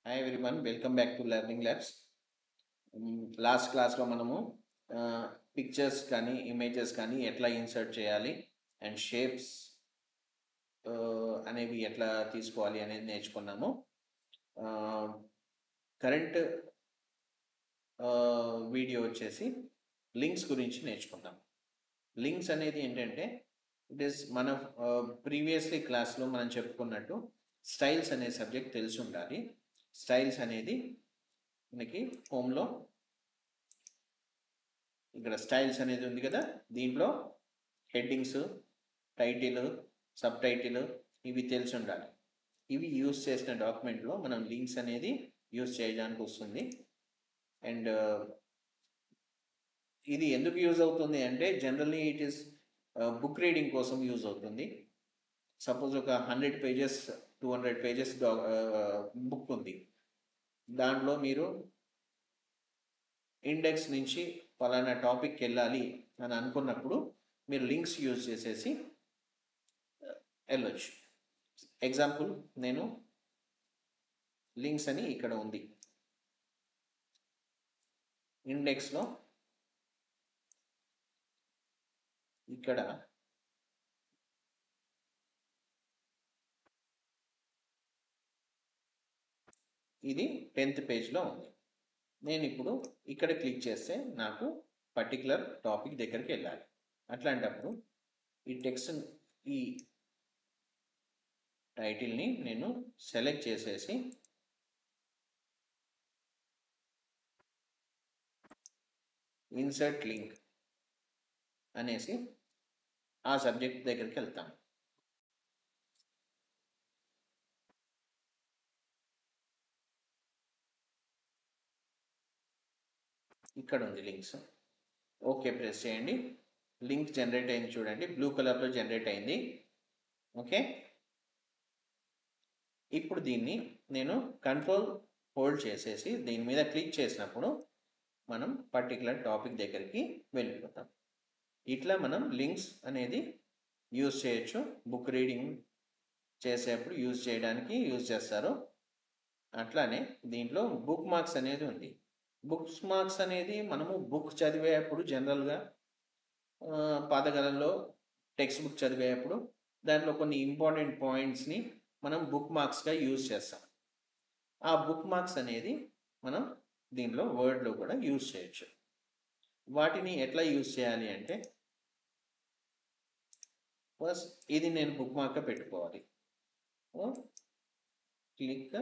Hi everyone, welcome back to Learning Labs. Last క్లాస్లో మనము pictures కానీ ఇమేజెస్ కానీ ఎట్లా ఇన్సర్ట్ చేయాలి అండ్ షేప్స్ అనేవి ఎట్లా తీసుకోవాలి అనేది నేర్చుకున్నాము. కరెంట్ వీడియో వచ్చేసి లింక్స్ గురించి నేర్చుకుందాం. లింక్స్ అనేది ఏంటంటే ఇట్ ఈస్ మన ప్రీవియస్లీ క్లాస్లో మనం చెప్పుకున్నట్టు స్టైల్స్ అనే సబ్జెక్ట్ తెలిసి ఉండాలి. స్టైల్స్ అనేది మనకి హోమ్లో ఇక్కడ స్టైల్స్ అనేది ఉంది కదా, దీంట్లో హెడ్డింగ్స్, టైటిల్, సబ్ టైటిల్ ఇవి తెలిసి ఉండాలి. ఇవి యూజ్ చేసిన డాక్యుమెంట్లో మనం లింక్స్ అనేది యూజ్ చేయడానికి వస్తుంది. అండ్ ఇది ఎందుకు యూజ్ అవుతుంది అంటే generally it is book reading కోసం యూజ్ అవుతుంది. సపోజ్ ఒక 100 పేజెస్ 200 పేజెస్ బుక్ ఉంది, దాంట్లో మీరు ఇండెక్స్ నుంచి ఫలానా టాపిక్కి వెళ్ళాలి అని అనుకున్నప్పుడు మీరు లింక్స్ యూజ్ చేసేసి వెళ్ళొచ్చు. ఎగ్జాంపుల్, నేను లింక్స్ అని ఇక్కడ ఉంది, ఇండెక్స్లో ఇక్కడ ఇది 10th పేజ్లో ఉంది. నేను ఇప్పుడు ఇక్కడ క్లిక్ చేస్తే నాకు పర్టికులర్ టాపిక్ దగ్గరికి వెళ్ళాలి. అట్లాంటప్పుడు ఈ టెక్స్ట్, ఈ టైటిల్ని నేను సెలెక్ట్ చేసేసి ఇన్సర్ట్ లింక్ అనేసి ఆ సబ్జెక్ట్ దగ్గరికి వెళ్తాను. ఇక్కడ ఉంది లింక్స్, ఓకే ప్రెస్ చేయండి. లింక్ జనరేట్ అయింది చూడండి, బ్లూ కలర్లో జనరేట్ అయింది. ఓకే, ఇప్పుడు దీన్ని నేను కంట్రోల్ హోల్డ్ చేసేసి దీని మీద క్లిక్ చేసినప్పుడు మనం పర్టికులర్ టాపిక్ దగ్గరికి వెళ్ళిపోతాం. ఇట్లా మనం లింక్స్ అనేది యూజ్ చేయొచ్చు. బుక్ రీడింగ్ చేసేటప్పుడు యూజ్ చేస్తారు. అట్లానే దీంట్లో బుక్ మార్క్స్ అనేది ఉంది. బుక్స్ మార్క్స్ అనేది మనము బుక్ చదివేటప్పుడు జనరల్గా పాతకాలంలో టెక్స్ట్ బుక్ చదివేటప్పుడు దాంట్లో కొన్ని ఇంపార్టెంట్ పాయింట్స్ని మనం బుక్ మార్క్స్గా యూజ్ చేస్తాం. ఆ బుక్ మార్క్స్ అనేది మనం దీనిలో వర్డ్లో కూడా యూజ్ చేయొచ్చు. వాటిని ఎట్లా యూజ్ చేయాలి అంటే, ఫస్ట్ ఇది నేను బుక్ మార్క్గా పెట్టుకోవాలి. క్లిక్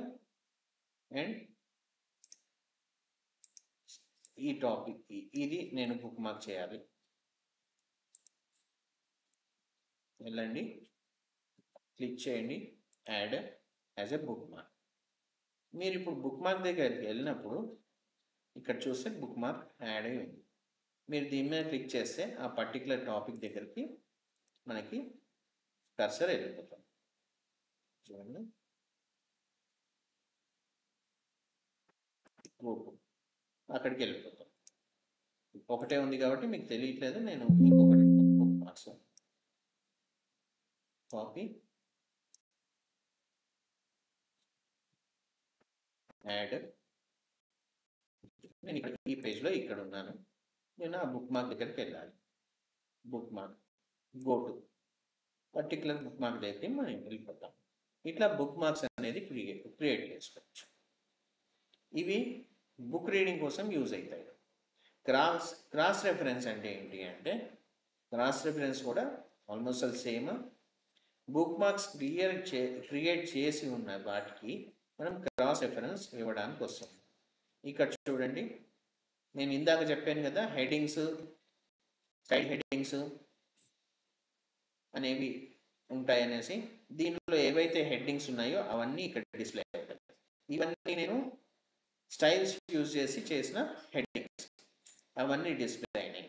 అండ్ ఈ టాపిక్ ఇది నేను బుక్ మార్క్ చేయాలి. వెళ్ళండి, క్లిక్ చేయండి, add as a book mark. మీరు ఇప్పుడు బుక్ మార్క్ దగ్గరికి వెళ్ళినప్పుడు ఇక్కడ చూస్తే బుక్ మార్క్ యాడ్ అయి ఉంది. మీరు దీని మీద క్లిక్ చేస్తే ఆ పర్టికులర్ టాపిక్ దగ్గరికి మనకి కర్సర్ వెళ్ళిపోతుంది. చూడండి, అక్కడికి వెళ్ళిపోతాం. ఒకటే ఉంది కాబట్టి మీకు తెలియట్లేదు, నేను ఇంకొకటి బుక్ మార్క్స్ కాపీ యాడ్. నేను ఇక్కడ ఈ పేజ్లో ఇక్కడ ఉన్నాను, నేను ఆ బుక్ మార్క్ దగ్గరికి వెళ్ళాలి. Book mark go to particular book mark దగ్గరికి మనం వెళ్ళిపోతాం. ఇట్లా బుక్ మార్క్స్ అనేది క్రియేట్ చేసుకోవచ్చు. ఇవి బుక్ రీడింగ్ కోసం యూజ్ అవుతాయి. క్రాస్ రెఫరెన్స్ అంటే ఏంటి అంటే, క్రాస్ రెఫరెన్స్ కూడా almost same. Book marks create చేసి ఉన్న వాటికి మనం క్రాస్ రెఫరెన్స్ ఇవ్వడానికి వస్తుంది. ఇక్కడ చూడండి, నేను ఇందాక చెప్పాను కదా, హెడ్డింగ్స్, స్టైల్ హెడ్డింగ్స్ అనేవి ఉంటాయనేసి. దీనిలో ఏవైతే హెడ్డింగ్స్ ఉన్నాయో అవన్నీ ఇక్కడ డిస్ప్లే అవుతాయి. ఇవన్నీ నేను స్టైల్స్ యూజ్ చేసి చేసిన హెడ్డింగ్స్, అవన్నీ డిస్ప్లే అయినాయి.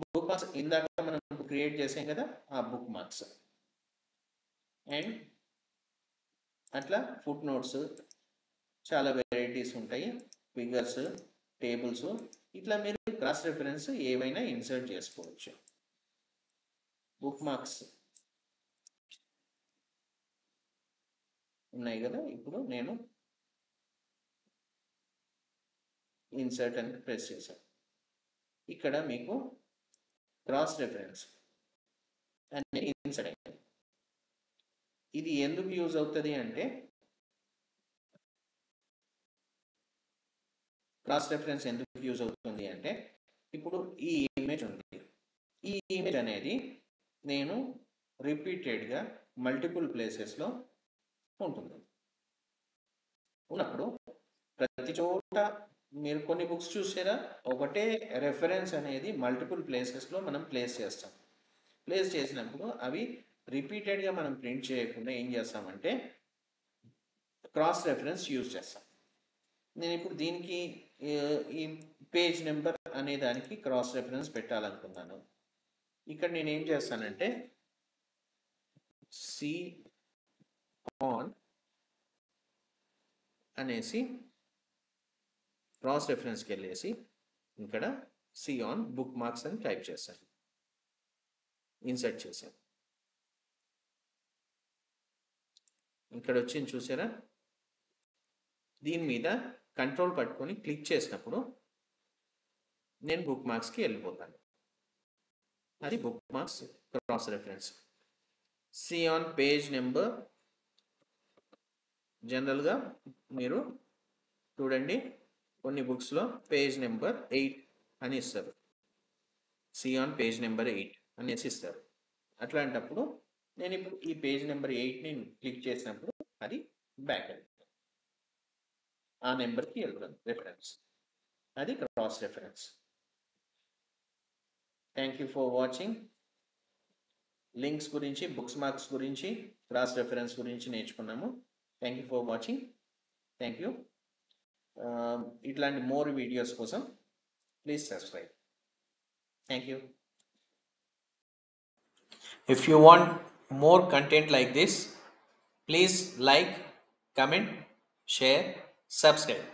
బుక్ మార్క్స్ ఇందాక మనం క్రియేట్ చేసాం కదా, ఆ బుక్ మార్క్స్. అండ్ అట్లా ఫుట్ నోట్స్, చాలా వెరైటీస్ ఉంటాయి, ఫిగర్స్, టేబుల్స్, ఇట్లా మీరు క్రాస్ రెఫరెన్స్ ఏవైనా ఇన్సర్ట్ చేసుకోవచ్చు. బుక్ మార్క్స్ ఉన్నాయి కదా, ఇప్పుడు నేను ఇన్సర్ట్ అని ప్రెస్ చేశాను. ఇక్కడ మీకు క్రాస్ రెఫరెన్స్ అనేది ఇన్సర్ట్ అయింది. ఇది ఎందుకు యూజ్ అవుతుంది అంటే, క్రాస్ రెఫరెన్స్ ఎందుకు యూజ్ అవుతుంది అంటే, ఇప్పుడు ఈ ఇమేజ్ ఉంది. ఈ ఇమేజ్ అనేది నేను రిపీటెడ్గా మల్టిపుల్ ప్లేసెస్లో ఉంటుంది. ఉన్నప్పుడు ప్రతి చోట మీరు కొన్ని బుక్స్ చూసారా, ఒకటే రెఫరెన్స్ అనేది మల్టిపుల్ ప్లేసెస్లో మనం ప్లేస్ చేస్తాం. ప్లేస్ చేసినప్పుడు అవి రిపీటెడ్గా మనం ప్రింట్ చేయకుండా ఏం చేస్తామంటే క్రాస్ రెఫరెన్స్ యూజ్ చేస్తాం. నేను ఇప్పుడు దీనికి ఈ పేజ్ నెంబర్ అనే దానికి క్రాస్ రెఫరెన్స్ పెట్టాలనుకున్నాను. ఇక్కడ నేను ఏం చేస్తానంటే సి ఆన్ అనేసి క్రాస్ రెఫరెన్స్కి వెళ్ళేసి ఇక్కడ సి ఆన్ బుక్ మార్క్స్ అని టైప్ చేశాను, ఇన్సర్ట్ చేశాను. ఇక్కడ వచ్చింది చూసారా, దీని మీద కంట్రోల్ పట్టుకొని క్లిక్ చేసినప్పుడు నేను బుక్ మార్క్స్కి వెళ్ళిపోతాను. అది bookmarks cross reference. See on page number, జనరల్గా మీరు చూడండి కొన్ని బుక్స్లో పేజ్ నెంబర్ 8 అని ఇస్తారు, సి ఆన్ పేజ్ నెంబర్ 8 అనేసి ఇస్తారు. అట్లాంటప్పుడు నేను ఇప్పుడు ఈ పేజ్ నెంబర్ 8ని క్లిక్ చేసినప్పుడు అది బ్యాక్ వెళ్తుంది, ఆ నెంబర్కి వెళ్తుంది రెఫరెన్స్. అది cross reference. Thank you for watching. Links గురించి, బుక్స్ మార్క్స్ గురించి, క్రాస్ రెఫరెన్స్ గురించి నేర్చుకున్నాము. Thank you for watching. Thank you. ఇట్లాంటి మోర్ వీడియోస్ కోసం please subscribe. Thank you. If you want more content like this, please like, comment, share, subscribe.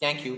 Thank you.